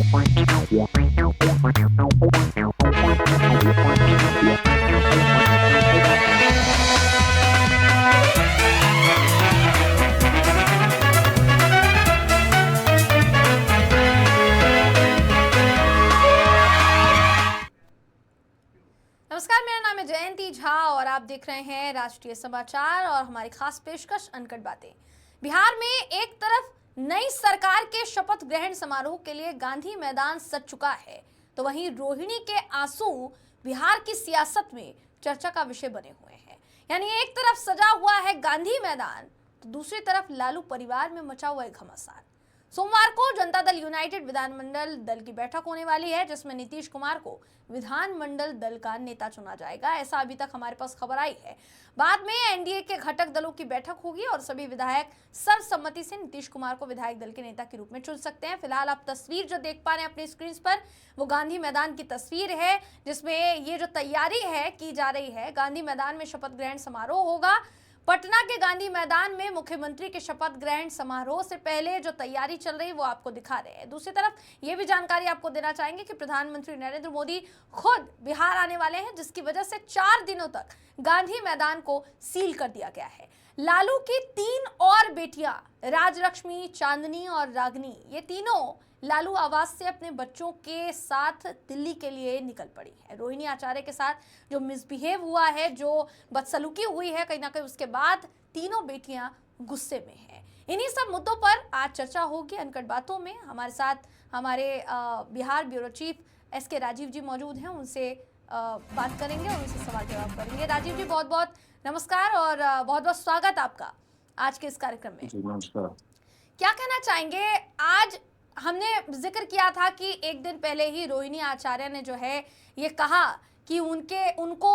नमस्कार, मेरा नाम है जयंती झा और आप देख रहे हैं राष्ट्रीय समाचार और हमारी खास पेशकश अनकट बातें। बिहार में एक तरफ नई सरकार के शपथ ग्रहण समारोह के लिए गांधी मैदान सज चुका है, तो वहीं रोहिणी के आंसू बिहार की सियासत में चर्चा का विषय बने हुए हैं। यानी एक तरफ सजा हुआ है गांधी मैदान, तो दूसरी तरफ लालू परिवार में मचा हुआ है घमासान। सोमवार को जनता दल यूनाइटेड विधानमंडल दल की बैठक होने वाली है, जिसमें नीतीश कुमार को विधानमंडल दल का नेता चुना जाएगा, ऐसा अभी तक हमारे पास खबर आई है। बाद में एनडीए के घटक दलों की बैठक होगी और सभी विधायक सर्वसम्मति से नीतीश कुमार को विधायक दल के नेता के रूप में चुन सकते हैं। फिलहाल आप तस्वीर जो देख पा रहे हैं अपनी स्क्रीन पर, वो गांधी मैदान की तस्वीर है, जिसमें ये जो तैयारी है की जा रही है। गांधी मैदान में शपथ ग्रहण समारोह होगा। पटना के गांधी मैदान में मुख्यमंत्री के शपथ ग्रहण समारोह से पहले जो तैयारी चल रही है वो आपको दिखा रहे हैं। दूसरी तरफ ये भी जानकारी आपको देना चाहेंगे कि प्रधानमंत्री नरेंद्र मोदी खुद बिहार आने वाले हैं, जिसकी वजह से 4 दिनों तक गांधी मैदान को सील कर दिया गया है। लालू की 3 और बेटियां राजलक्ष्मी, चांदनी और रागनी, ये तीनों लालू आवास से अपने बच्चों के साथ दिल्ली के लिए निकल पड़ी है। रोहिणी आचार्य के साथ जो मिसबिहेव हुआ है, जो बदसलूकी हुई है कहीं ना कहीं, उसके बाद तीनों बेटियां गुस्से में हैं। इन्हीं सब मुद्दों पर आज चर्चा होगी अनकट बातों में। हमारे साथ हमारे Bihar bureau chief SK Rajeev ji मौजूद हैं, उनसे बात करेंगे और उनसे सवाल जवाब करेंगे। राजीव जी, बहुत बहुत नमस्कार और बहुत बहुत स्वागत आपका आज के इस कार्यक्रम में। नमस्कार। क्या कहना चाहेंगे? आज हमने जिक्र किया था कि एक दिन पहले ही रोहिणी आचार्य ने जो है ये कहा कि उनको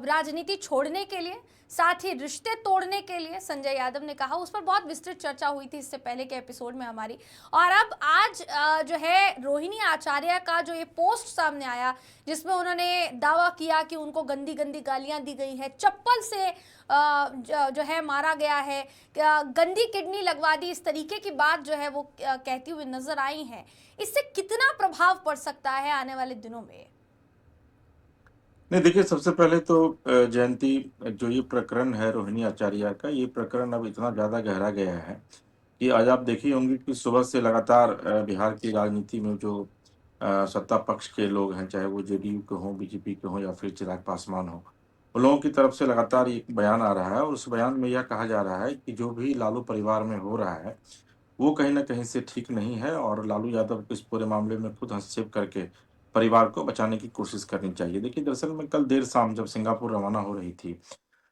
राजनीति छोड़ने के लिए, साथ ही रिश्ते तोड़ने के लिए संजय यादव ने कहा। उस पर बहुत विस्तृत चर्चा हुई थी इससे पहले के एपिसोड में हमारी। और अब आज जो है रोहिणी आचार्य का जो ये पोस्ट सामने आया, जिसमें उन्होंने दावा किया कि उनको गंदी गंदी गालियां दी गई है, चप्पल से जो है मारा गया है, गंदी किडनी लगवा दी, इस तरीके की बात जो है वो कहती हुई नजर आई है। इससे कितना प्रभाव पड़ सकता है आने वाले दिनों में? नहीं, देखिए, सबसे पहले तो जयंती, जो ये प्रकरण है रोहिणी आचार्य का, ये प्रकरण अब इतना ज़्यादा गहरा गया है कि आज आप देखिए होंगे कि सुबह से लगातार बिहार की राजनीति में जो सत्ता पक्ष के लोग हैं, चाहे वो जेडीयू के हों, बीजेपी के हों या फिर चिराग पासवान हो, उन लोगों की तरफ से लगातार एक बयान आ रहा है और उस बयान में यह कहा जा रहा है कि जो भी लालू परिवार में हो रहा है वो कहीं न कहीं से ठीक नहीं है और लालू यादव को इस पूरे मामले में खुद हस्तक्षेप करके परिवार को बचाने की कोशिश करनी चाहिए। देखिए, दरअसल में कल देर शाम जब सिंगापुर रवाना हो रही थी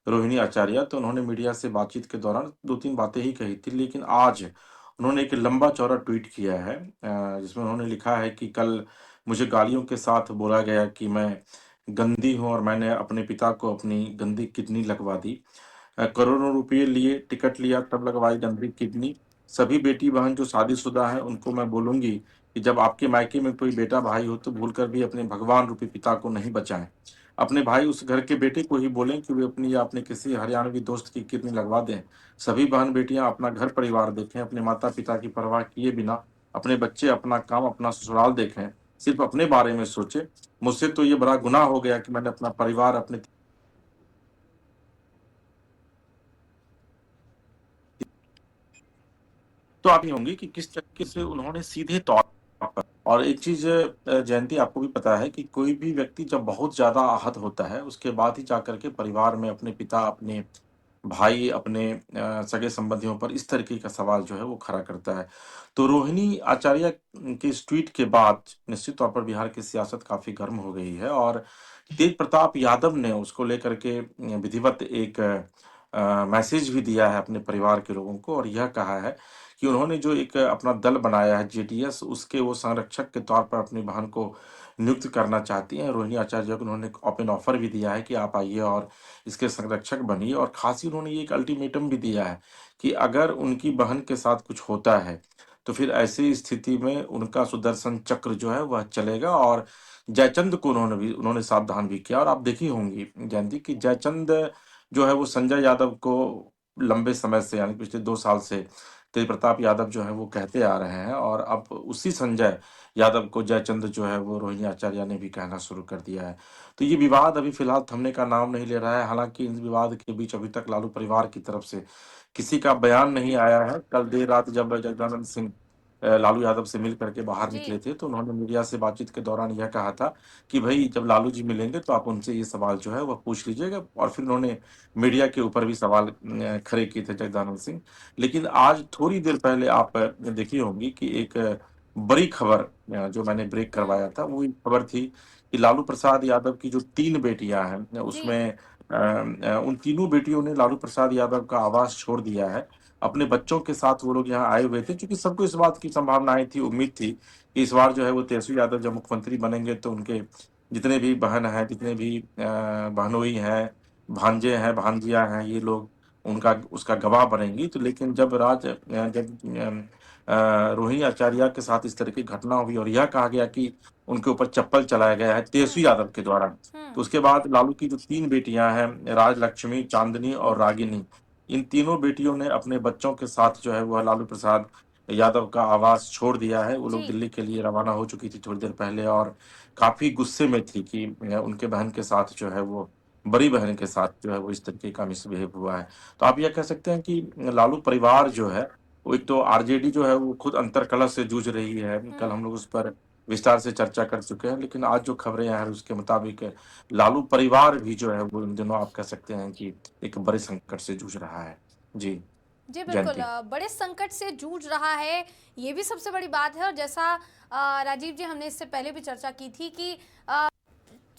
रोहिणी आचार्य, तो उन्होंने मीडिया से बातचीत के दौरान 2-3 बातें ही कही थी, लेकिन आज उन्होंने एक लंबा-चौड़ा ट्वीट किया है, जिसमें उन्होंने लिखा है कि कल मुझे गालियों के साथ बोला गया कि मैं गंदी हूँ और मैंने अपने पिता को अपनी गंदी किडनी लगवा दी। करोड़ों रुपए लिए, टिकट लिया, तब लगवाई गंदी किडनी। सभी बेटी-बहन जो शादीशुदा हैं, उनको मैं बोलूँगी कि जब आपके मायके में कोई बेटा-भाई हो, तो भूलकर भी अपने भगवान रूपी पिता को नहीं बचाएँ। अपने भाई उस घर के बेटे को ही बोलें कि वे अपनी या अपने किसी हरियाणवी दोस्त की किडनी लगवा दें। सभी बहन-बेटियाँ अपना घर-परिवार देखें, अपने माता-पिता की परवाह किए बिना अपने बच्चे, अपना काम, अपना ससुराल देखें, सिर्फ़ अपने बारे में सोचें। मुझसे तो ये बड़ा गुनाह हो गया कि मैंने अपना परिवार अपने तो आप ही होंगी कि किस तरीके से उन्होंने सीधे तौर पर। और एक चीज़ जयंती, आपको भी पता है कि कोई भी व्यक्ति जब बहुत ज़्यादा आहत होता है, उसके बाद ही जाकर के परिवार में अपने पिता, अपने भाई, अपने सगे संबंधियों पर इस तरीके का सवाल जो है वो खड़ा करता है। तो रोहिणी आचार्य के इस ट्वीट के बाद निश्चित तौर पर बिहार की सियासत काफ़ी गर्म हो गई है और तेज प्रताप यादव ने उसको लेकर के विधिवत एक मैसेज भी दिया है अपने परिवार के लोगों को और यह कहा है कि उन्होंने जो एक अपना दल बनाया है जेडीएस, उसके वो संरक्षक के तौर पर अपनी बहन को नियुक्त करना चाहती हैं। रोहिणी आचार्य को उन्होंने एक ओपन ऑफर भी दिया है कि आप आइए और इसके संरक्षक बनिए और खास ही उन्होंने ये एक अल्टीमेटम भी दिया है कि अगर उनकी बहन के साथ कुछ होता है, तो फिर ऐसी स्थिति में उनका सुदर्शन चक्र जो है वह चलेगा और जयचंद को उन्होंने सावधान भी किया। और आप देखी होंगी जयंती कि जयचंद जो है वो संजय यादव को लंबे समय से, यानी पिछले 2 साल से तेज प्रताप यादव जो है वो कहते आ रहे हैं, और अब उसी संजय यादव को जयचंद्र जो है वो रोहिणी आचार्य ने भी कहना शुरू कर दिया है। तो ये विवाद अभी फिलहाल थमने का नाम नहीं ले रहा है। हालाँकि इस विवाद के बीच अभी तक लालू परिवार की तरफ से किसी का बयान नहीं आया है। कल देर रात जब जगदानंद सिंह लालू यादव से मिल करके बाहर जी। निकले थे, तो उन्होंने मीडिया से बातचीत के दौरान यह कहा था कि भई जब लालू जी मिलेंगे तो आप उनसे ये सवाल जो है वह पूछ लीजिएगा, और फिर उन्होंने मीडिया के ऊपर भी सवाल खड़े किए थे जगदानंद सिंह। लेकिन आज थोड़ी देर पहले आप देखी होंगी कि एक बड़ी खबर जो मैंने ब्रेक हुँ। करवाया था, वो ये खबर थी कि लालू प्रसाद यादव की जो 3 बेटियाँ हैं, जी। उसमें उन तीनों बेटियों ने लालू प्रसाद यादव का आवास छोड़ दिया है। अपने बच्चों के साथ वो लोग यहाँ आए हुए थे, क्योंकि सबको इस बात की संभावनाएँ थी, उम्मीद थी कि इस बार जो है वो तेजस्वी यादव जब मुख्यमंत्री बनेंगे तो उनके जितने भी बहन हैं, जितने भी बहनोई हैं, भांजे हैं, भांजियाँ हैं, ये लोग उनका उसका गवाह बनेंगी। तो लेकिन जब रोहिणी आचार्य के साथ इस तरह की घटना हुई और यह कहा गया कि उनके ऊपर चप्पल चलाया गया है हुँ, तेजस्वी यादव के द्वारा, हुँ। तो उसके बाद लालू की जो 3 बेटियाँ हैं, राजलक्ष्मी, चांदनी और रागिनी, इन तीनों बेटियों ने अपने बच्चों के साथ जो है वह लालू प्रसाद यादव का आवास छोड़ दिया है। वो लोग जी। दिल्ली के लिए रवाना हो चुकी थी थोड़ी देर पहले, और काफ़ी गुस्से में थी कि उनके बहन के साथ जो है वो बड़ी बहन के साथ जो है वो इस तरीके का मिसबिहेव हुआ है। तो आप ये कह सकते हैं कि लालू परिवार जो है, वो एक तो आरजेडी जो है वो खुद अंतर्कलह से जूझ रही है। कल हुँ। हम लोग उस पर विस्तार से चर्चा कर चुके हैं, लेकिन आज जो खबरें आ रही हैं उसके मुताबिक लालू परिवार भी जो है वो इन दिनों आप कह सकते हैं कि एक बड़े संकट से जूझ रहा है। जी, जी, बिल्कुल जयंती। बड़े संकट से जूझ रहा है, ये भी सबसे बड़ी बात है। और जैसा राजीव जी हमने इससे पहले भी चर्चा की थी कि अ,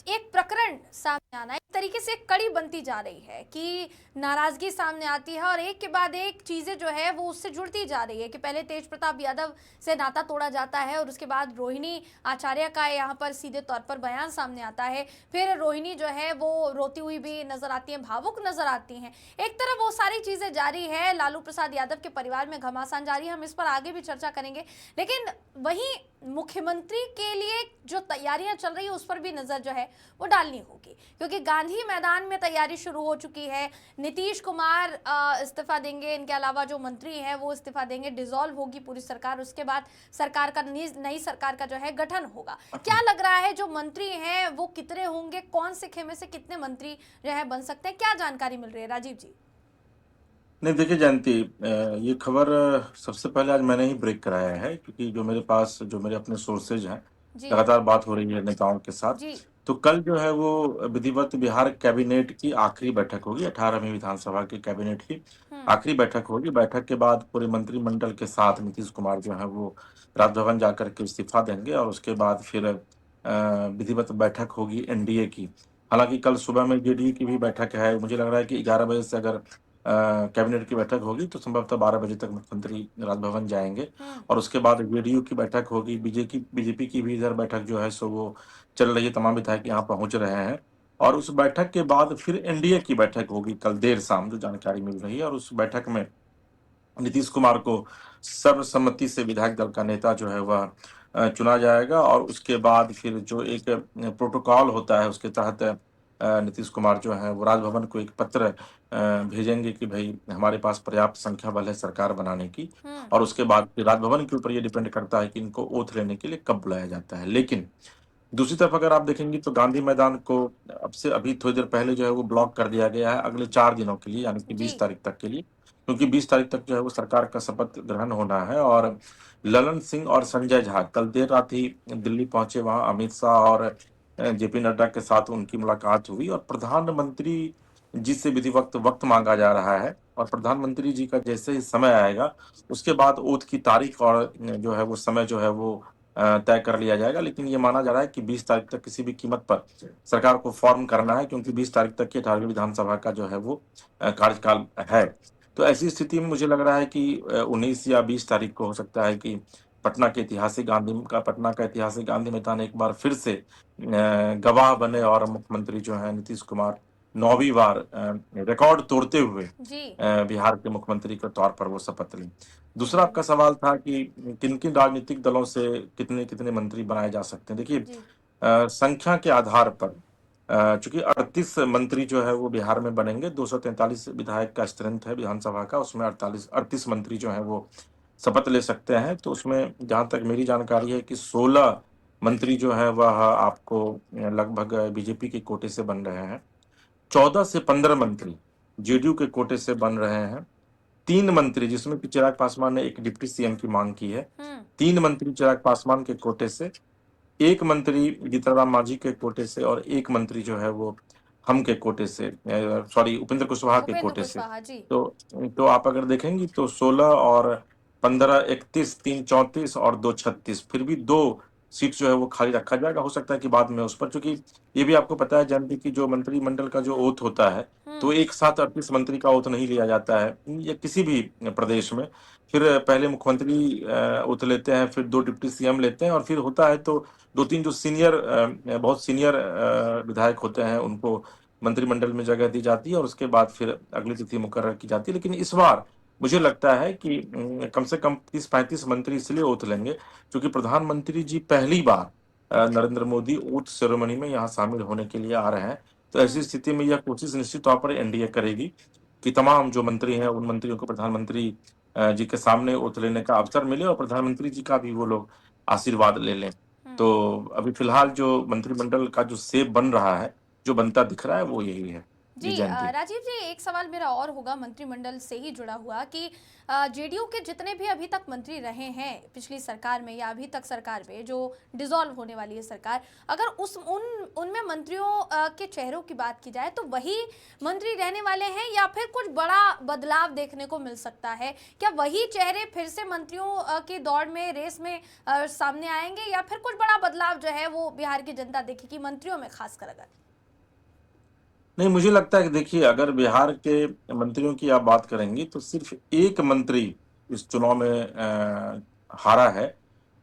एक प्रकरण सामने आना एक तरीके से एक कड़ी बनती जा रही है कि नाराजगी सामने आती है और एक के बाद एक चीजें जो है वो उससे जुड़ती जा रही है कि पहले तेज प्रताप यादव से नाता तोड़ा जाता है और उसके बाद रोहिणी आचार्य का यहाँ पर सीधे तौर पर बयान सामने आता है। फिर रोहिणी जो है वो रोती हुई भी नजर आती है, भावुक नजर आती हैं। एक तरफ वो सारी चीजें जारी है, लालू प्रसाद यादव के परिवार में घमासान जारी है, हम इस पर आगे भी चर्चा करेंगे। लेकिन वहीं मुख्यमंत्री के लिए जो तैयारियां चल रही है उस पर भी नजर जो है वो डालनी होगी, क्योंकि गांधी मैदान में तैयारी शुरू हो चुकी है। नीतीश कुमार इस्तीफा देंगे, इनके अलावा जो मंत्री हैं वो इस्तीफा देंगे, डिसॉल्व होगी पूरी सरकार, उसके बाद सरकार का नई सरकार का जो है गठन होगा। क्या लग रहा है जो मंत्री हैं वो कितने होंगे, कौन से खेमे से कितने मंत्री जो है बन सकते हैं, क्या जानकारी मिल रही है राजीव जी? नहीं देखिए जयंती, ये खबर सबसे पहले आज मैंने ही ब्रेक कराया है, क्योंकि जो मेरे पास जो मेरे अपने सोर्सेज हैं, जी। लगातार बात हो रही है नेताओं के साथ। जी। तो कल जो है वो विधिवत बिहार कैबिनेट की आखिरी बैठक होगी, 18वीं विधानसभा की कैबिनेट की हम्म। आखिरी बैठक होगी। बैठक के बाद पूरे मंत्रिमंडल के साथ नीतीश कुमार जो है वो राजभवन जाकर के इस्तीफा देंगे, और उसके बाद फिर विधिवत बैठक होगी एनडीए की। हालांकि कल सुबह में जेडीयू की भी बैठक है। मुझे लग रहा है कि 11 बजे से अगर कैबिनेट की बैठक होगी तो संभवतः 12 बजे तक मुख्यमंत्री राजभवन जाएंगे, हम्म। और उसके बाद जेडीयू की बैठक होगी। बीजेपी की भी इधर बैठक जो है सो वो चल रही है, तमाम विधायक यहाँ पहुंच रहे हैं। और उस बैठक के बाद फिर एनडीए की बैठक होगी कल देर शाम, जो जानकारी मिल रही है, और उस बैठक में नीतीश कुमार को सर्वसम्मति से विधायक दल का नेता जो है वह चुना जाएगा, और उसके बाद फिर जो एक प्रोटोकॉल होता है उसके तहत नीतीश कुमार जो है वो राजभवन को एक पत्र भेजेंगे कि भाई हमारे पास पर्याप्त संख्या बल है सरकार बनाने की। हम्म। और उसके बाद फिर राजभवन के ऊपर ये डिपेंड करता है कि इनको ओथ लेने के लिए कब बुलाया जाता है। लेकिन दूसरी तरफ अगर आप देखेंगे तो गांधी मैदान को अभी थोड़ी देर पहले जो है वो ब्लॉक कर दिया गया है अगले 4 दिनों के लिए, यानी कि जी। 20 तारीख तक के लिए, क्योंकि 20 तारीख तक जो है वो सरकार का शपथ ग्रहण होना है। और ललन सिंह और संजय झा कल देर रात ही दिल्ली पहुंचे, वहां अमित शाह और जेपी नड्डा के साथ उनकी मुलाकात हुई, और प्रधानमंत्री जी से विधिवत वक्त मांगा जा रहा है। और प्रधानमंत्री जी का जैसे ही समय आएगा उसके बाद ओथ की तारीख और जो है वो समय जो है वो तय कर लिया जाएगा। लेकिन ये माना जा रहा है कि 20 तारीख तक किसी भी कीमत पर सरकार को फॉर्म करना है, क्योंकि 20 तारीख तक की 18वीं विधानसभा का जो है वो कार्यकाल है। तो ऐसी स्थिति में मुझे लग रहा है कि 19 या 20 तारीख को हो सकता है कि पटना का ऐतिहासिक गांधी मैदान एक बार फिर से गवाह बने, और मुख्यमंत्री जो है नीतीश कुमार 9वीं बार रिकॉर्ड तोड़ते हुए जी। बिहार के मुख्यमंत्री के तौर पर वो शपथ लें। दूसरा जी। आपका सवाल था कि किन किन राजनीतिक दलों से कितने कितने मंत्री बनाए जा सकते हैं। देखिए जी। संख्या के आधार पर चूंकि 38 मंत्री जो है वो बिहार में बनेंगे, 243 विधायक का स्ट्रेंथ है विधानसभा का, उसमें 38 मंत्री जो हैं वो शपथ ले सकते हैं। तो उसमें जहां तक मेरी जानकारी है कि 16 मंत्री जो है वह आपको लगभग बीजेपी के कोटे से बन रहे हैं, 14 से 15 मंत्री जेडीयू के कोटे से बन रहे हैं, 3 मंत्री जिसमें कि चिराग पासवान ने एक डिप्टी सीएम की मांग की है, 3 मंत्री चिराग पासवान के कोटे से, 1 मंत्री जीतन राम मांझी के कोटे से, और 1 मंत्री जो है वो हम के कोटे से, सॉरी उपेंद्र कुशवाहा के उपेंद्र कोटे से। कुशवाहा जी। तो आप अगर देखेंगी तो 16 और 15 31, 3 34 और 2 36, फिर भी 2 सीट जो है वो खाली रखा जाएगा। हो सकता है कि बाद में उस पर, चूंकि ये भी आपको पता है जानती कि जो मंत्रिमंडल का जो ओथ होता है, तो एक साथ 38 मंत्री का ओथ नहीं लिया जाता है या किसी भी प्रदेश में। फिर पहले मुख्यमंत्री ओथ लेते हैं, फिर 2 डिप्टी सीएम लेते हैं, और फिर होता है तो 2-3 जो सीनियर बहुत सीनियर विधायक होते हैं उनको मंत्रिमंडल में जगह दी जाती है, और उसके बाद फिर अगली तिथि मुकर्रर की जाती है। लेकिन इस बार मुझे लगता है कि कम से कम 30-35 मंत्री इसलिए ओथ लेंगे क्योंकि प्रधानमंत्री जी पहली बार नरेंद्र मोदी ओथ सेरेमनी में यहाँ शामिल होने के लिए आ रहे हैं। तो ऐसी स्थिति में यह कोशिश निश्चित तौर पर एनडीए करेगी कि तमाम जो मंत्री हैं उन मंत्रियों को प्रधानमंत्री जी के सामने ओथ लेने का अवसर मिले, और प्रधानमंत्री जी का भी वो लोग आशीर्वाद ले लें। तो अभी फिलहाल जो मंत्रिमंडल का जो शेप बन रहा है, जो बनता दिख रहा है, वो यही है। जी जी जयंती। राजीव जी, एक सवाल मेरा और होगा मंत्रिमंडल से ही जुड़ा हुआ कि जेडीयू के जितने भी अभी तक मंत्री रहे हैं पिछली सरकार में या अभी तक सरकार में जो डिसॉल्व होने वाली है सरकार, अगर उनमें मंत्रियों के चेहरों की बात की जाए तो वही मंत्री रहने वाले हैं या फिर कुछ बड़ा बदलाव देखने को मिल सकता है? क्या वही चेहरे फिर से मंत्रियों की दौड़ में रेस में सामने आएंगे या फिर कुछ बड़ा बदलाव जो है वो बिहार की जनता देखेगी मंत्रियों में खासकर? अगर नहीं, मुझे लगता है कि देखिए, अगर बिहार के मंत्रियों की आप बात करेंगी तो सिर्फ एक मंत्री इस चुनाव में हारा है,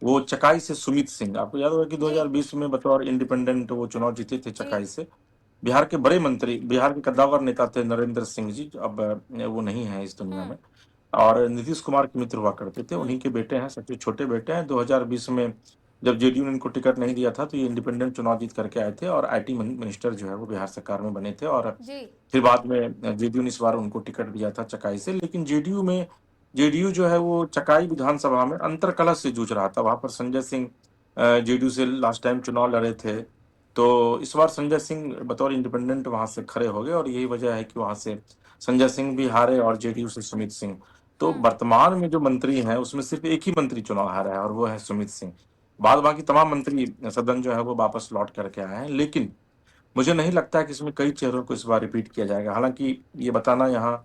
वो चकाई से सुमित सिंह। आपको याद होगा कि जी 2020 में बतौर इंडिपेंडेंट वो चुनाव जीते थे जी चकाई से। बिहार के बड़े मंत्री, बिहार के कद्दावर नेता थे नरेंद्र सिंह जी, जो अब वो नहीं है इस दुनिया हम्म में, और नीतीश कुमार के मित्र हुआ करते थे, हम्म उन्हीं के बेटे हैं, सबसे छोटे बेटे हैं। 2020 में जब जेडीयू ने इनको टिकट नहीं दिया था तो ये इंडिपेंडेंट चुनाव जीत करके आए थे, और आईटी मिनिस्टर जो है वो बिहार सरकार में बने थे, और जी फिर बाद में जेडीयू ने इस बार उनको टिकट दिया था चकाई से। लेकिन जेडीयू जो है वो चकाई विधानसभा में अंतर कलह से जूझ रहा था। वहां पर संजय सिंह जेडीयू से लास्ट टाइम चुनाव लड़े थे, तो इस बार संजय सिंह बतौर इंडिपेंडेंट वहां से खड़े हो गए, और यही वजह है कि वहां से संजय सिंह भी हारे और जेडीयू से सुमित सिंह। तो हम्म वर्तमान में जो मंत्री हैं उसमें सिर्फ एक ही मंत्री चुनाव हारा है, और वो है सुमित सिंह। बाद बाकी तमाम मंत्री सदन जो है वो वापस लौट करके आए हैं। लेकिन मुझे नहीं लगता है कि इसमें कई चेहरों को इस बार रिपीट किया जाएगा। हालांकि ये बताना यहाँ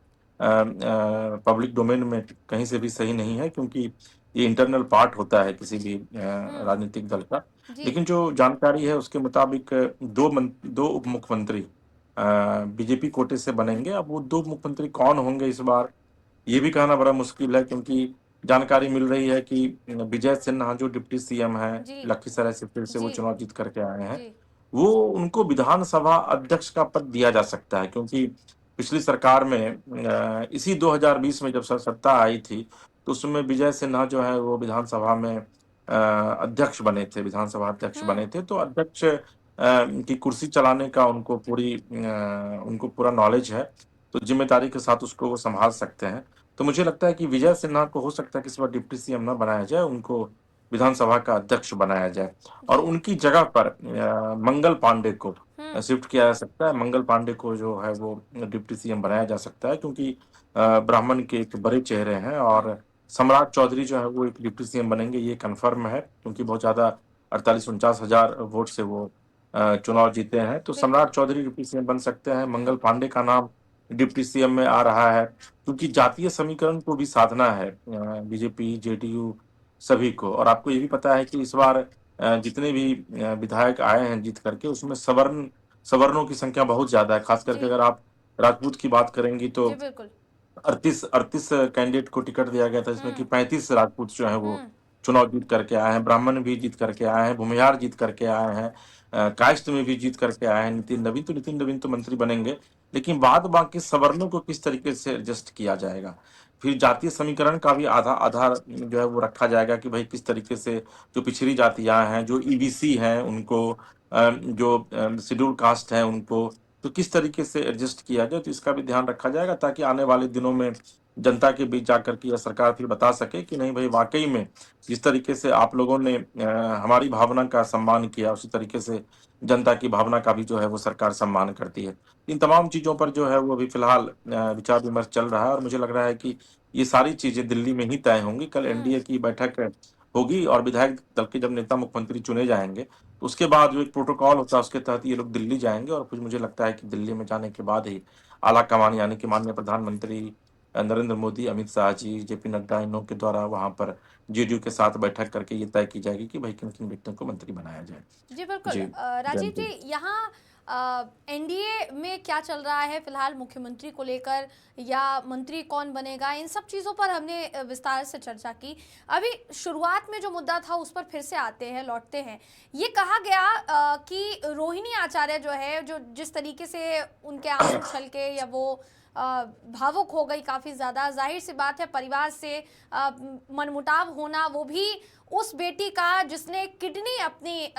पब्लिक डोमेन में कहीं से भी सही नहीं है, क्योंकि ये इंटरनल पार्ट होता है किसी भी हम्म राजनीतिक दल का। जी लेकिन जो जानकारी है उसके मुताबिक दो उप मुख्यमंत्री बीजेपी कोटे से बनेंगे। अब वो 2 मुख्यमंत्री कौन होंगे इस बार, ये भी कहना बड़ा मुश्किल है, क्योंकि जानकारी मिल रही है कि विजय सिन्हा जो डिप्टी सीएम है, जी लखीसराय से फिर से वो जी चुनाव जीत करके आए हैं, जी वो उनको विधानसभा अध्यक्ष का पद दिया जा सकता है। क्योंकि पिछली सरकार में इसी 2020 में जब सत्ता आई थी, तो उसमें विजय सिन्हा जो है वो विधानसभा में अध्यक्ष बने थे, विधानसभा अध्यक्ष हम्म बने थे। तो अध्यक्ष की कुर्सी चलाने का उनको पूरा नॉलेज है, तो जिम्मेदारी के साथ उसको वो संभाल सकते हैं। तो मुझे लगता है कि विजय सिन्हा को हो सकता है कि इस बार डिप्टी सीएम ना बनाया जाए, उनको विधानसभा का अध्यक्ष बनाया जाए, और जी उनकी जगह पर मंगल पांडे को हम्म शिफ्ट किया जा सकता है। मंगल पांडे को जो है वो डिप्टी सीएम बनाया जा सकता है, क्योंकि ब्राह्मण के एक बड़े चेहरे हैं, हम्म और सम्राट चौधरी जो है वो एक डिप्टी सीएम बनेंगे, ये कन्फर्म है, क्योंकि बहुत ज्यादा 48-49 हजार वोट से वो चुनाव जीते हैं। तो बिल्कुल सम्राट चौधरी डिप्टी सीएम बन सकते हैं। मंगल पांडे का नाम डिप्टी सीएम में आ रहा है, क्योंकि जातीय समीकरण को भी साधना है बीजेपी जेडीयू सभी को। और आपको ये भी पता है कि इस बार जितने भी विधायक आए हैं जीत करके, उसमें सवर्णों की संख्या बहुत ज्यादा है। खास जी करके अगर आप राजपूत की बात करेंगी तो जी बिल्कुल 38 कैंडिडेट को टिकट दिया गया था, जिसमें कि हम्म 35 राजपूत जो है वो हम्म चुनाव जीत करके आए हैं, ब्राह्मण भी जीत करके आए हैं, भूमिहार जीत करके आए हैं, कायस्थ में भी जीत करके आए हैं। नितिन नवीन तो मंत्री बनेंगे, लेकिन बाद बाकी सवर्णों को किस तरीके से एडजस्ट किया जाएगा, फिर जातीय समीकरण का भी आधार जो है वो रखा जाएगा कि भाई किस तरीके से जो पिछड़ी जातियां हैं, जो ईबीसी हैं उनको, जो शेड्यूल कास्ट है उनको, तो किस तरीके से एडजस्ट किया जाए, तो इसका भी ध्यान रखा जाएगा ताकि आने वाले दिनों में जनता के बीच जाकर के यह सरकार फिर बता सके कि नहीं भाई वाकई में जिस तरीके से आप लोगों ने हमारी भावना का सम्मान किया, उसी तरीके से जनता की भावना का भी जो है वो सरकार सम्मान करती है। इन तमाम चीज़ों पर जो है वो अभी फिलहाल विचार विमर्श चल रहा है और मुझे लग रहा है कि ये सारी चीज़ें दिल्ली में ही तय होंगी। कल हम्म। एनडीए की बैठक होगी और विधायक दल के जब नेता मुख्यमंत्री चुने जाएंगे, तो उसके बाद जो एक प्रोटोकॉल होता है उसके तहत ये लोग दिल्ली जाएंगे और फिर मुझे लगता है कि दिल्ली में जाने के बाद ही आला कमान यानी कि माननीय प्रधानमंत्री नरेंद्र मोदी, अमित शाह जी, जेपी नड्डा, इन लोगों के द्वारा वहां पर जेडीयू के साथ बैठक करके ये तय की जाएगी कि भाई किन किन व्यक्तियों को मंत्री बनाया जाए। जी बिल्कुल। जी राजीव जयंती। जी, यहाँ एनडीए में क्या चल रहा है फिलहाल मुख्यमंत्री को लेकर, या मंत्री कौन बनेगा, इन सब चीज़ों पर हमने विस्तार से चर्चा की। अभी शुरुआत में जो मुद्दा था उस पर फिर से आते हैं, लौटते हैं। ये कहा गया कि रोहिणी आचार्य जो है, जो जिस तरीके से उनके आंसू छलके या वो भावुक हो गई काफ़ी ज़्यादा, जाहिर सी बात है परिवार से मनमुटाव होना, वो भी उस बेटी का जिसने किडनी अपनी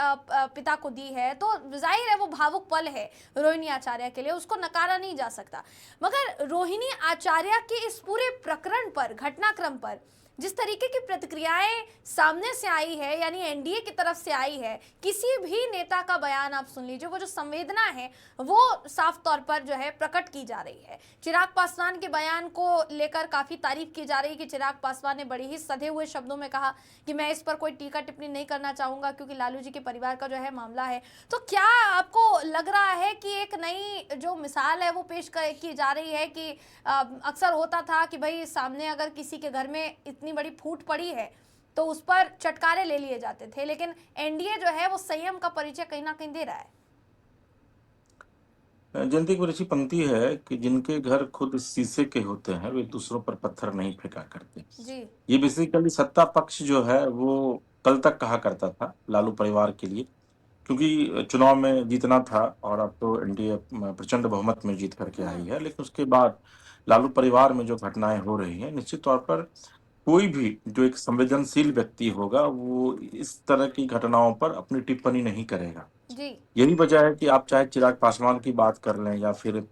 पिता को दी है, तो जाहिर है वो भावुक पल है रोहिणी आचार्य के लिए, उसको नकारा नहीं जा सकता। मगर रोहिणी आचार्य के इस पूरे प्रकरण पर, घटनाक्रम पर जिस तरीके की प्रतिक्रियाएं सामने से आई है, यानी एनडीए की तरफ से आई है, किसी भी नेता का बयान आप सुन लीजिए, वो जो संवेदना है वो साफ तौर पर जो है प्रकट की जा रही है। चिराग पासवान के बयान को लेकर काफी तारीफ की जा रही है कि चिराग पासवान ने बड़े ही सधे हुए शब्दों में कहा कि मैं इस पर कोई टीका टिप्पणी नहीं करना चाहूंगा क्योंकि लालू जी के परिवार का जो है मामला है। तो क्या आपको लग रहा है कि एक नई जो मिसाल है वो पेश की जा रही है कि अक्सर होता था कि भाई सामने अगर किसी के घर में इतनी बड़ी फूट पड़ी है तो उस पर चटकारे ले लिए जाते थे, लेकिन एनडीए जो है वो संयम का परिचय कहीं ना कहीं दे रहा है। जयंती की अच्छी पंक्ति है कि जिनके घर खुद शीशे के होते हैं वे दूसरों पर पत्थर नहीं फेंका करते। जी। ये बेसिकली सत्ता पक्ष जो है वो कल तक कहा करता था लालू परिवार के लिए, क्योंकि चुनाव में जीतना था और अब तो एनडीए प्रचंड बहुमत में जीत करके आई है, लेकिन उसके बाद लालू परिवार में जो घटनाएं हो रही हैं, निश्चित तौर पर कोई भी जो एक संवेदनशील व्यक्ति होगा वो इस तरह की घटनाओं पर अपनी टिप्पणी नहीं करेगा। जी। यही वजह है कि आप चाहे चिराग पासवान की बात कर लें या फिर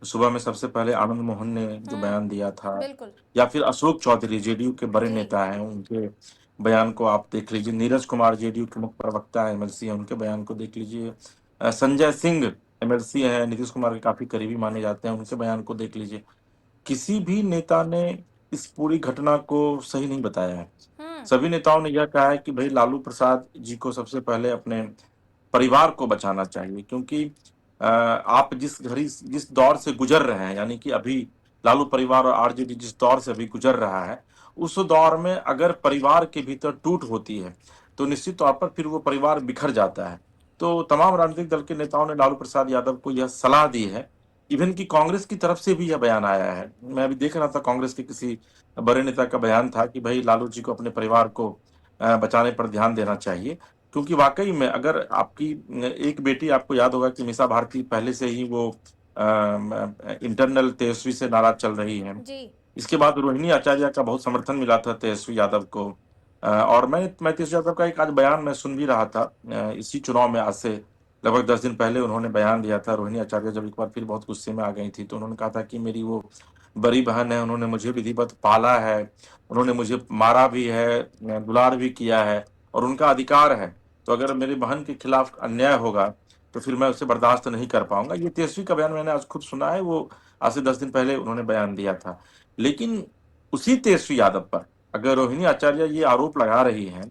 सुबह में सबसे पहले आनंद मोहन ने जो बयान दिया था, बिल्कुल। या फिर अशोक चौधरी जेडीयू के बड़े जी। नेता हैं, उनके बयान को आप देख लीजिए। नीरज कुमार जेडीयू के मुख्य प्रवक्ता एमएलसी हैं, उनके बयान को देख लीजिए। संजय सिंह एमएलसी हैं, नीतीश कुमार के काफी करीबी माने जाते हैं, उनके बयान को देख लीजिए। किसी भी नेता ने इस पूरी घटना को सही नहीं बताया है। सभी नेताओं ने यह कहा है कि भाई लालू प्रसाद जी को सबसे पहले अपने परिवार को बचाना चाहिए, क्योंकि आप जिस दौर से गुजर रहे हैं, यानी कि अभी लालू परिवार और आरजेडी जिस दौर से अभी गुजर रहा है, उस दौर में अगर परिवार के भीतर टूट होती है तो निश्चित तौर पर फिर वो परिवार बिखर जाता है। तो तमाम राजनीतिक दल के नेताओं ने लालू प्रसाद यादव को यह सलाह दी है। इवन की कांग्रेस की तरफ से भी यह बयान आया है। मैं अभी देख रहा था कांग्रेस के किसी बड़े नेता का बयान था कि भाई लालू जी को अपने परिवार को बचाने पर ध्यान देना चाहिए, क्योंकि वाकई में अगर आपकी एक बेटी, आपको याद होगा कि मीसा भारती पहले से ही वो इंटरनल तेजस्वी से नाराज चल रही है। जी। इसके बाद रोहिणी आचार्य का बहुत समर्थन मिला था तेजस्वी यादव को। और मैं तेजस्वी यादव का एक आज बयान मैं सुन भी रहा था, इसी चुनाव में आज से लगभग 10 दिन पहले उन्होंने बयान दिया था। रोहिणी आचार्य जब एक बार फिर बहुत गुस्से में आ गई थी तो उन्होंने कहा था कि मेरी वो बड़ी बहन है, उन्होंने मुझे विधिवत पाला है, उन्होंने मुझे मारा भी है, दुलार भी किया है और उनका अधिकार है। तो अगर मेरी बहन के खिलाफ अन्याय होगा तो फिर मैं उसे बर्दाश्त नहीं कर पाऊंगा। ये तेजस्वी का बयान मैंने आज खुद सुना है, वो आज से 10 दिन पहले उन्होंने बयान दिया था। लेकिन उसी तेजस्वी यादव पर अगर रोहिणी आचार्य ये आरोप लगा रही हैं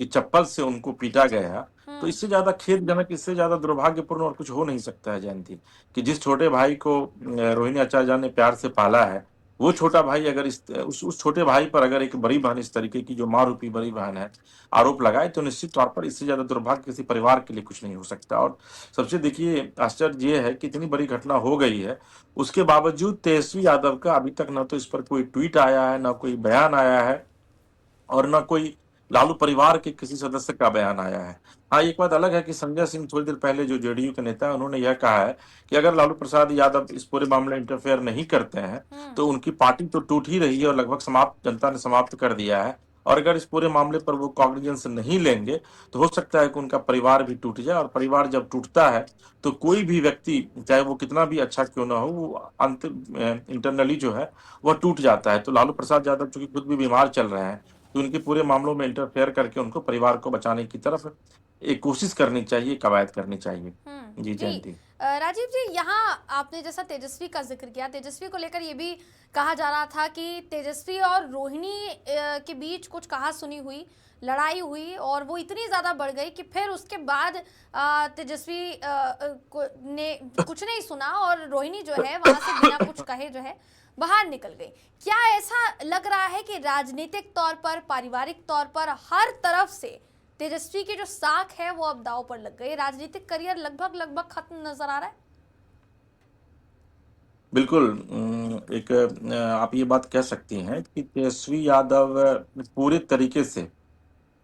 कि चप्पल से उनको पीटा गया, तो इससे ज्यादा खेदजनक, इससे ज्यादा दुर्भाग्यपूर्ण और कुछ हो नहीं सकता है जयंती, कि जिस छोटे भाई को रोहिणी आचार्य ने प्यार से पाला है, वो छोटा भाई अगर उस छोटे भाई पर अगर एक बड़ी बहन इस तरीके की जो माँ रूपी बड़ी बहन है आरोप लगाए, तो निश्चित तौर पर इससे ज्यादा दुर्भाग्य किसी परिवार के लिए कुछ नहीं हो सकता। और सबसे देखिए आश्चर्य ये है कि इतनी बड़ी घटना हो गई है, उसके बावजूद तेजस्वी यादव का अभी तक ना तो इस पर कोई ट्वीट आया है, ना कोई बयान आया है और ना कोई लालू परिवार के किसी सदस्य का बयान आया है। हाँ, एक बात अलग है कि संजय सिंह थोड़ी देर पहले जो जेडीयू के नेता है उन्होंने यह कहा है कि अगर लालू प्रसाद यादव इस पूरे मामले में इंटरफेयर नहीं करते हैं हम्म। तो उनकी पार्टी तो टूट ही रही है और लगभग समाप्त, जनता ने समाप्त कर दिया है। और अगर इस पूरे मामले पर वो कॉग्निजेंस नहीं लेंगे तो हो सकता है कि उनका परिवार भी टूट जाए, और परिवार जब टूटता है तो कोई भी व्यक्ति चाहे वो कितना भी अच्छा क्यों ना हो, वो अंत इंटरनली जो है वह टूट जाता है। तो लालू प्रसाद यादव चूंकि खुद भी बीमार चल रहे हैं तो उनके पूरे मामलों में इंटरफेयर करके उनको परिवार को बचाने की तरफ एक कोशिश करनी चाहिए, कवायद करनी चाहिए। जी जी। जयंती। राजीव जी, यहाँ आपने जैसा तेजस्वी का जिक्र किया, तेजस्वी को लेकर ये भी कहा जा रहा था कि तेजस्वी और रोहिणी के बीच कुछ कहा सुनी हुई, लड़ाई हुई और वो इतनी ज़्यादा बढ़ गई कि फिर उसके बाद तेजस्वी ने कुछ नहीं सुना और रोहिणी जो है वहाँ से बिना कुछ कहे जो है बाहर निकल गई। क्या ऐसा लग रहा है कि राजनीतिक तौर पर, पारिवारिक तौर पर हर तरफ से तेजस्वी की जो साख है वो अब दांव पर लग गई, राजनीतिक करियर लगभग लगभग खत्म नजर आ रहा है? बिल्कुल। एक आप ये बात कह सकती हैं कि तेजस्वी यादव पूरे तरीके से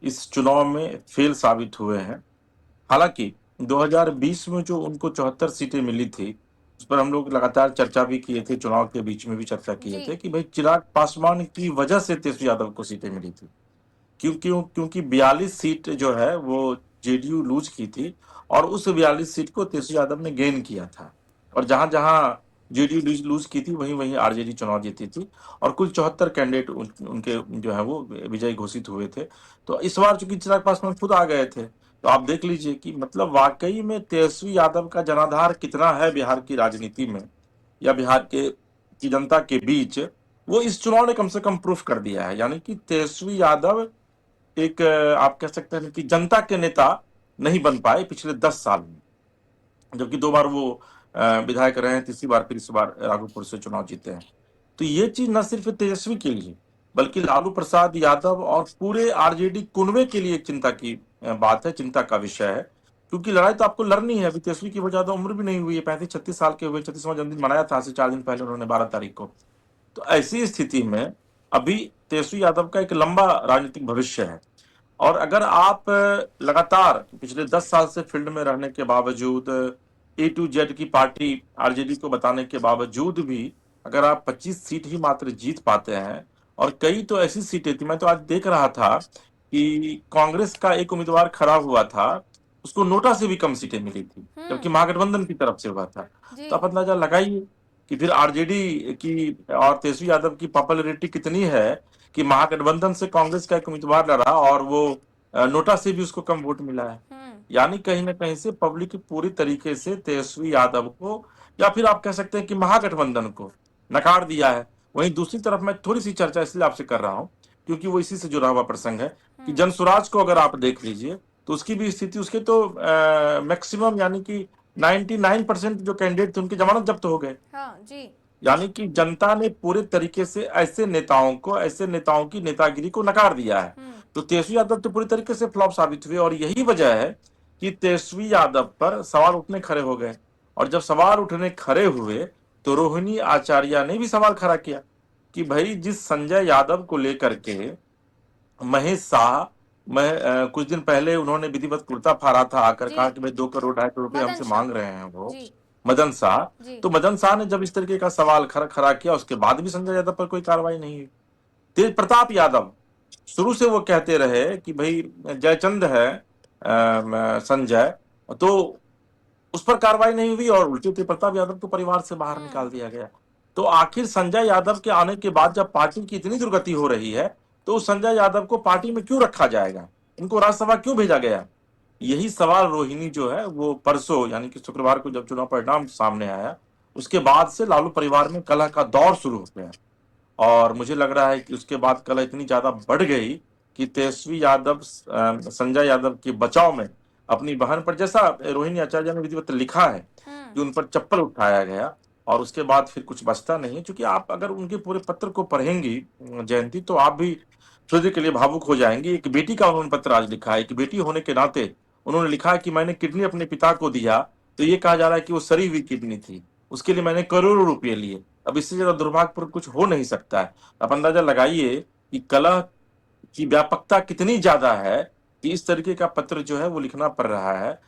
इस चुनाव में फेल साबित हुए हैं। हालांकि 2020 में जो उनको 74 सीटें मिली थी उस पर हम लोग लगातार चर्चा भी किए थे, चुनाव के बीच में भी चर्चा किए जी। थे कि भाई चिराग पासवान की वजह से तेजस्वी यादव को सीटें मिली थी। क्यों क्यों क्योंकि 42 सीट जो है वो जेडीयू लूज की थी और उस 42 सीट को तेजस्वी यादव ने गेन किया था। और जहां जहां जेडीयू लूज लूज की थी वहीं वहीं आरजेडी चुनाव जीती थी और कुल 74 कैंडिडेट उनके जो है वो विजयी घोषित हुए थे। तो इस बार चूंकि चिराग पासवान खुद आ गए थे तो आप देख लीजिए कि मतलब वाकई में तेजस्वी यादव का जनाधार कितना है बिहार की राजनीति में या बिहार के की जनता के बीच, वो इस चुनाव ने कम से कम प्रूफ कर दिया है। यानी कि तेजस्वी यादव एक आप कह सकते हैं कि जनता के नेता नहीं बन पाए पिछले 10 साल में, जबकि 2 बार वो विधायक रहे हैं, तीसरी बार फिर इस बार राघोपुर से चुनाव जीते हैं। तो ये चीज न सिर्फ तेजस्वी के लिए बल्कि लालू प्रसाद यादव और पूरे आरजेडी कुनबे के लिए एक चिंता की बात है, चिंता का विषय है। क्योंकि लड़ाई तो आपको लड़नी है। अभी तेजस्वी की बहुत ज्यादा उम्र भी नहीं हुई है, 35-36 साल के हुए, 36वां जन्मदिन मनाया था आज से 4 दिन पहले उन्होंने, 12 तारीख को। तो ऐसी स्थिति में अभी तेजस्वी यादव का एक लंबा राजनीतिक भविष्य है। और अगर आप लगातार पिछले 10 साल से फील्ड में रहने के बावजूद, A to Z की पार्टी आरजेडी को बताने के बावजूद भी अगर आप 25 सीट ही मात्र जीत पाते हैं, और कई तो ऐसी सीटें थी, मैं तो आज देख रहा था कि कांग्रेस का एक उम्मीदवार खड़ा हुआ था, उसको नोटा से भी कम सीटें मिली थी जबकि महागठबंधन की तरफ से हुआ था। जी। तो आप अंदाजा लगाइए कि फिर आरजेडी की और तेजस्वी यादव की पॉपुलैरिटी कितनी है कि महागठबंधन से कांग्रेस का एक उम्मीदवार लड़ा और वो नोटा से भी उसको कम वोट मिला है। यानी कहीं ना कहीं से पब्लिक पूरी तरीके से तेजस्वी यादव को या फिर आप कह सकते हैं कि महागठबंधन को नकार दिया है। वहीं दूसरी तरफ मैं थोड़ी सी चर्चा इसलिए आपसे कर रहा हूं क्योंकि वो इसी से जुड़ा हुआ प्रसंग है कि जनसुराज को अगर आप देख लीजिए तो उसकी भी स्थिति, उसके तो मैक्सिमम यानी कि 99% जो कैंडिडेट थे उनकी जमानत जब्त हो गए। हाँ जी। यानी कि जनता ने पूरे तरीके से ऐसे नेताओं को, ऐसे नेताओं की नेतागिरी को नकार दिया है। तो तेजस्वी यादव तो पूरी तरीके से फ्लॉप साबित हुए और यही वजह है कि तेजस्वी यादव पर सवाल उठने खड़े हो गए। और जब सवाल उठने खड़े हुए तो रोहिणी आचार्य ने भी सवाल खड़ा किया कि भाई जिस संजय यादव को लेकर के महेश शाह कुछ दिन पहले उन्होंने विधिवत कुर्ता फाड़ा था, आकर कहा कि भाई 2 करोड़ 2.5 करोड़ रुपए मदन हमसे शाह। मांग रहे हैं वो, जी। मदन शाह। जी। तो मदन शाह ने जब इस तरीके का सवाल खड़ा किया उसके बाद भी संजय यादव पर कोई कार्रवाई नहीं हुई। तेज प्रताप यादव शुरू से वो कहते रहे कि भाई जयचंद है संजय, तो उस पर कार्रवाई नहीं हुई और उल्टे तेज प्रताप यादव को परिवार से बाहर निकाल दिया गया। तो आखिर संजय यादव के आने के बाद जब पार्टी की इतनी दुर्गति हो रही है तो संजय यादव को पार्टी में क्यों रखा जाएगा, उनको राज्यसभा क्यों भेजा गया? यही सवाल रोहिणी जो है वो परसों यानी कि शुक्रवार को जब चुनाव परिणाम सामने आया उसके बाद से लालू परिवार में कलह का दौर शुरू हो गया। और मुझे लग रहा है कि उसके बाद कलह इतनी ज्यादा बढ़ गई कि तेजस्वी यादव संजय यादव के बचाव में अपनी बहन पर, जैसा रोहिणी आचार्य ने विधिवत लिखा है कि उन पर चप्पल उठाया गया और उसके बाद फिर कुछ बचता नहीं है। क्योंकि आप अगर उनके पूरे पत्र को पढ़ेंगी जयंती तो आप भी थोड़ी देर के लिए भावुक हो जाएंगी। एक बेटी का उन्होंने पत्र आज लिखा है, एक बेटी होने के नाते उन्होंने लिखा है कि मैंने किडनी अपने पिता को दिया तो ये कहा जा रहा है कि वो सड़ी हुई किडनी थी, उसके लिए मैंने करोड़ों रुपए लिए। अब इससे ज्यादा दुर्भाग्यपूर्ण कुछ हो नहीं सकता है। आप अंदाजा लगाइए कि कलह की व्यापकता कितनी ज्यादा है कि इस तरीके का पत्र जो है वो लिखना पड़ रहा है।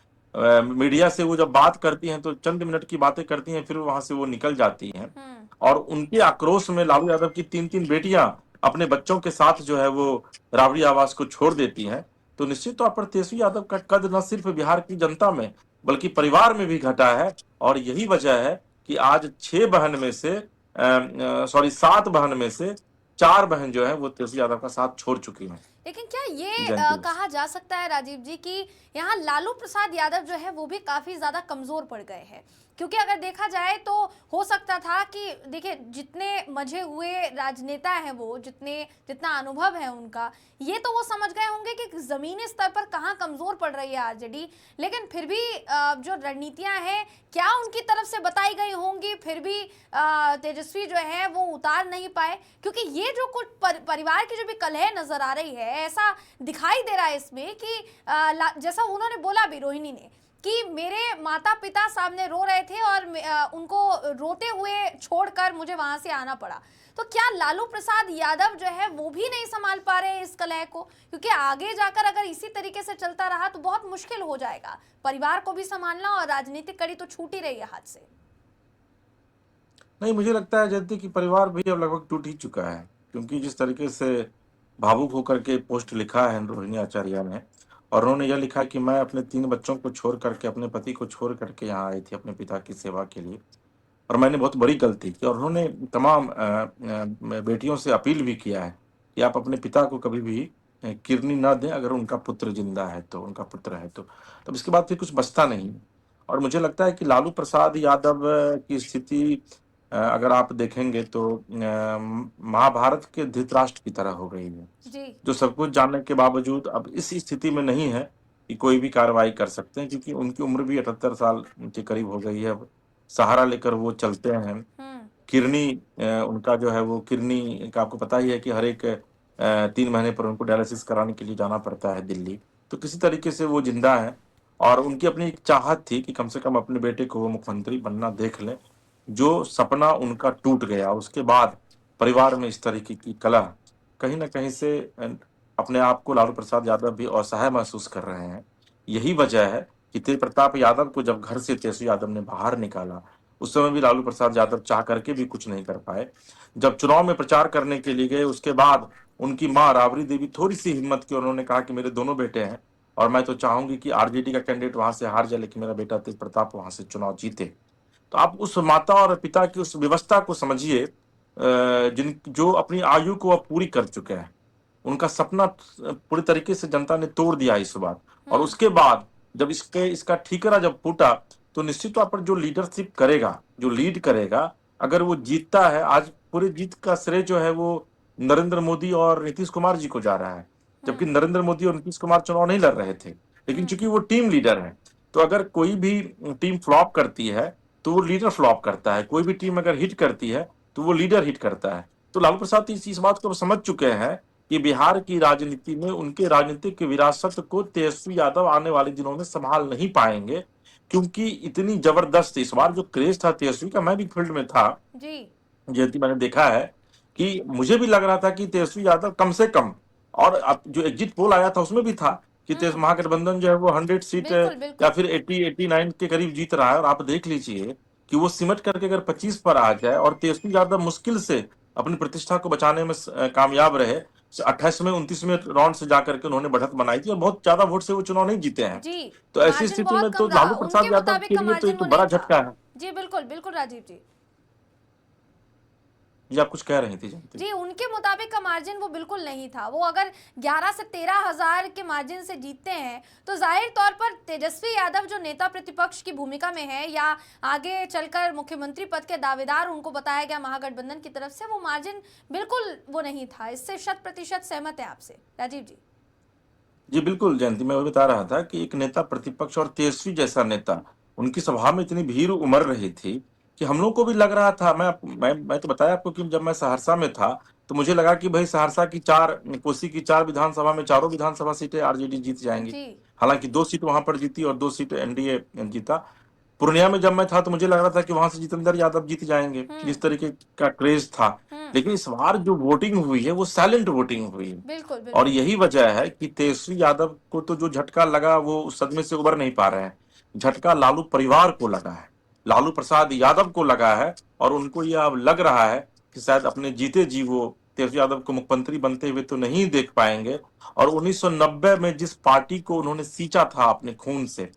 मीडिया से वो जब बात करती हैं तो चंद मिनट की बातें करती हैं, फिर वहां से वो निकल जाती हैं। हम्म। और उनके आक्रोश में लालू यादव की तीन तीन बेटियां अपने बच्चों के साथ जो है वो राबड़ी आवास को छोड़ देती हैं। तो निश्चित तौर पर तेजस्वी यादव का कद न सिर्फ बिहार की जनता में बल्कि परिवार में भी घटा है। और यही वजह है कि आज 6 बहन में से सॉरी 7 बहन में से 4 बहन जो है वो तेजस्वी यादव का साथ छोड़ चुकी हैं। लेकिन क्या ये जयंती। कहा जा सकता है राजीव जी कि यहाँ लालू प्रसाद यादव जो है वो भी काफी ज्यादा कमजोर पड़ गए हैं? क्योंकि अगर देखा जाए तो हो सकता था कि देखिए जितने मजे हुए राजनेता हैं वो जितना अनुभव है उनका, ये तो वो समझ गए होंगे कि जमीनी स्तर पर कहाँ कमजोर पड़ रही है आरजेडी। लेकिन फिर भी जो रणनीतियां हैं क्या उनकी तरफ से बताई गई होंगी, फिर भी तेजस्वी जो है वो उतार नहीं पाए। क्योंकि ये जो कुछ परिवार की जो भी कलह नजर आ रही है, ऐसा दिखाई दे रहा है इसमें कि जैसा उन्होंने बोला भी रोहिणी ने कि मेरे माता पिता सामने रो रहे थे और उनको रोते हुए छोड़कर मुझे वहां से आना पड़ा। तो क्या लालू प्रसाद यादव जो है वो भी नहीं संभाल पा रहे हैं इस कलह को? क्योंकि आगे जाकर अगर इसी तरीके से चलता रहा तो बहुत मुश्किल हो जाएगा परिवार को भी संभालना, और राजनीतिक कड़ी तो छूट ही रही है हाथ से। नहीं, मुझे लगता है जयंती की परिवार भी अब लगभग टूट ही चुका है, क्योंकि जिस तरीके से भावुक होकर के पोस्ट लिखा है रोहिणी आचार्य ने, और उन्होंने यह लिखा कि मैं अपने 3 बच्चों को छोड़ करके, अपने पति को छोड़ करके यहाँ आई थी अपने पिता की सेवा के लिए, और मैंने बहुत बड़ी गलती की। और उन्होंने तमाम बेटियों से अपील भी किया है कि आप अपने पिता को कभी भी किरनी न दें, अगर उनका पुत्र जिंदा है तो, उनका पुत्र है तो। तब इसके बाद फिर कुछ बचता नहीं। और मुझे लगता है कि लालू प्रसाद यादव की स्थिति अगर आप देखेंगे तो महाभारत के धृतराष्ट्र की तरह हो गई है, जी। जो सब कुछ जानने के बावजूद अब इस स्थिति में नहीं है कि कोई भी कार्रवाई कर सकते हैं, क्योंकि उनकी उम्र भी 78 साल के करीब हो गई है। अब सहारा लेकर वो चलते हैं। किरनी उनका जो है वो किरनी का आपको पता ही है कि हर एक 3 महीने पर उनको डायलिसिस कराने के लिए जाना पड़ता है दिल्ली। तो किसी तरीके से वो जिंदा है, और उनकी अपनी एक चाहत थी कि कम से कम अपने बेटे को वो मुख्यमंत्री बनना देख लें। जो सपना उनका टूट गया, उसके बाद परिवार में इस तरीके की कलह, कहीं ना कहीं से अपने आप को लालू प्रसाद यादव भी असहाय महसूस कर रहे हैं। यही वजह है कि तेज प्रताप यादव को जब घर से तेजस्वी यादव ने बाहर निकाला, उस समय भी लालू प्रसाद यादव चाह करके भी कुछ नहीं कर पाए। जब चुनाव में प्रचार करने के लिए गए, उसके बाद उनकी मां राबड़ी देवी थोड़ी सी हिम्मत की, उन्होंने कहा कि मेरे दोनों बेटे हैं और मैं तो चाहूंगी कि आरजेडी का कैंडिडेट वहां से हार जाए, लेकिन मेरा बेटा तेज प्रताप वहां से चुनाव जीते। तो आप उस माता और पिता की उस व्यवस्था को समझिए, जिन जो अपनी आयु को अब पूरी कर चुके हैं। उनका सपना पूरी तरीके से जनता ने तोड़ दिया इस बार। और उसके बाद जब इसका ठीकरा जब फूटा, तो निश्चित तौर पर जो लीडरशिप करेगा, जो लीड करेगा, अगर वो जीतता है, आज पूरी जीत का श्रेय जो है वो नरेंद्र मोदी और नीतीश कुमार जी को जा रहा है। जबकि नरेंद्र मोदी और नीतीश कुमार चुनाव नहीं लड़ रहे थे, लेकिन चूंकि वो टीम लीडर है, तो अगर कोई भी टीम फ्लॉप करती है तो वो लीडर फ्लॉप करता है, कोई भी टीम अगर हिट करती है तो वो लीडर हिट करता है। तो लालू प्रसाद इस बात को समझ चुके हैं कि बिहार की राजनीति में उनके राजनीतिक विरासत को तेजस्वी यादव आने वाले दिनों में संभाल नहीं पाएंगे, क्योंकि इतनी जबरदस्त इस बार जो क्रेज था तेजस्वी का, मैं भी फील्ड में था जी। जयंती, मैंने देखा है कि मुझे भी लग रहा था कि तेजस्वी यादव कम से कम, और अब जो एग्जिट पोल आया था उसमें भी था कि तेज महागठबंधन जो है वो 100 सीट बिल्कुल या बिल्कुल। फिर 80-89 के करीब जीत रहा है। और आप देख लीजिए कि वो सिमट करके अगर 25 पर आ जाए, और तेजस्वी यादव मुश्किल से अपनी प्रतिष्ठा को बचाने में कामयाब रहे। 28वें 29वें राउंड से जाकर के उन्होंने बढ़त बनाई थी, और बहुत ज्यादा वोट से वो चुनाव नहीं जीते हैं। जी। तो ऐसी मार्जिन स्थिति बहुत में तो कम रहा, लालू उनके प्रसाद यादव मुताबिक के का लिए तो मार्जिन एक वो बड़ा नहीं था। झटका है। जी बिल्कुल बिल्कुल राजीव जी। जी, आप कुछ कह रही थी जयंती। जी, उनके मुताबिक का मार्जिन वो बिल्कुल नहीं था। वो अगर 11 से 13 हजार के मार्जिन से जीतते हैं तो जाहिर तौर पर तेजस्वी यादव जो नेता प्रतिपक्ष की भूमिका में है या आगे चलकर मुख्यमंत्री पद के दावेदार उनको बताया गया महागठबंधन की तरफ से, वो मार्जिन बिल्कुल वो नहीं था। इससे 100% सहमत है आपसे राजीव जी। जी बिल्कुल जयंती, मैं वही बता रहा था कि एक नेता प्रतिपक्ष और तेजस्वी जैसा नेता, उनकी सभा में इतनी भीड़ उमड़ रही थी कि हम लोग को भी लग रहा था। मैं तो बताया आपको कि जब मैं सहरसा में था तो मुझे लगा कि भाई सहरसा की कोसी की 4 विधानसभा में चारों विधानसभा सीटें आरजेडी जीत जाएंगी। जी। हालांकि 2 सीट वहां पर जीती और 2 सीट एनडीए जीता। पूर्णिया में जब मैं था तो मुझे लग रहा था कि वहां से जितेंद्र यादव जीत जाएंगे, जिस तरीके का क्रेज था। लेकिन इस बार जो वोटिंग हुई है वो साइलेंट वोटिंग हुई है। बिल्कुल और बिल्कुल यही वजह है कि तेजस्वी यादव को तो जो झटका लगा वो उस सदमे से उबर नहीं पा रहे हैं। झटका लालू परिवार को लगा है, लालू प्रसाद यादव को लगा है। और उनको यह अब लग रहा है कि शायद अपने जीते जी वो तेजस्वी यादव को मुख्यमंत्री बनते हुए तो नहीं देख पाएंगे। और 1990 में जिस पार्टी को उन्होंने सींचा था अपने खून से,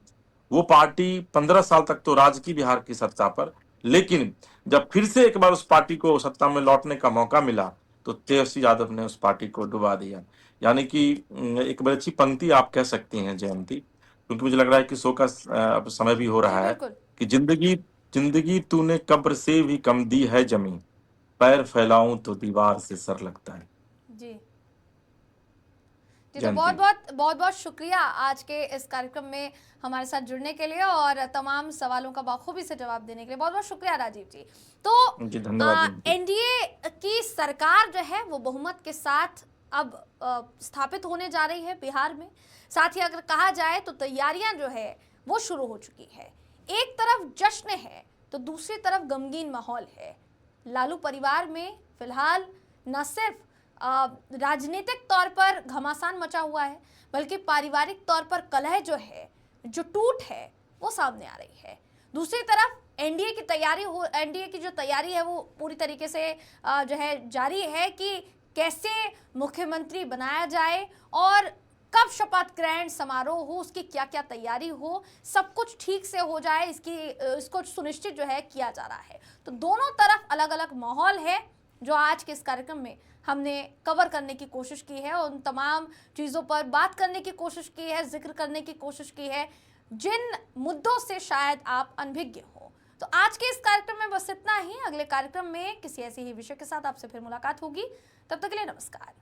वो पार्टी 15 साल तक तो राज की बिहार की सत्ता पर, लेकिन जब फिर से एक बार उस पार्टी को सत्ता में लौटने का मौका मिला तो तेजस्वी यादव ने उस पार्टी को डुबा दिया। यानी कि एक बड़ी अच्छी पंक्ति आप कह सकती हैं जयंती, क्योंकि मुझे लग रहा है कि शो का अब समय भी हो जी रहा है बिल्कुल कि जिंदगी जिंदगी तूने कब्र से भी कम दी है जमी, पैर फैलाऊं तो दीवार से सर लगता है। जी जी। तो जयंती बहुत बहुत शुक्रिया आज के इस कार्यक्रम में हमारे साथ जुड़ने के लिए और तमाम सवालों का बखूबी से जवाब देने के लिए बहुत बहुत शुक्रिया राजीव जी। तो जी धन्यवाद जयंती। एनडीए की सरकार जो है वो बहुमत के साथ अब स्थापित होने जा रही है बिहार में। साथ ही अगर कहा जाए तो तैयारियां जो है वो शुरू हो चुकी है। एक तरफ जश्न है तो दूसरी तरफ गमगीन माहौल है। लालू परिवार में फिलहाल न सिर्फ राजनीतिक तौर पर घमासान मचा हुआ है बल्कि पारिवारिक तौर पर कलह जो है, जो टूट है, वो सामने आ रही है। दूसरी तरफ एनडीए की जो तैयारी है वो पूरी तरीके से जो है जारी है कि कैसे मुख्यमंत्री बनाया जाए और कब शपथ ग्रहण समारोह हो, उसकी क्या क्या तैयारी हो, सब कुछ ठीक से हो जाए, इसको सुनिश्चित जो है किया जा रहा है। तो दोनों तरफ अलग अलग माहौल है जो आज के इस कार्यक्रम में हमने कवर करने की कोशिश की है। उन तमाम चीज़ों पर बात करने की कोशिश की है, जिक्र करने की कोशिश की है जिन मुद्दों से शायद आप अनभिज्ञ हो। तो आज के इस कार्यक्रम में बस इतना ही। अगले कार्यक्रम में किसी ऐसे ही विषय के साथ आपसे फिर मुलाकात होगी। तब तक के लिए नमस्कार।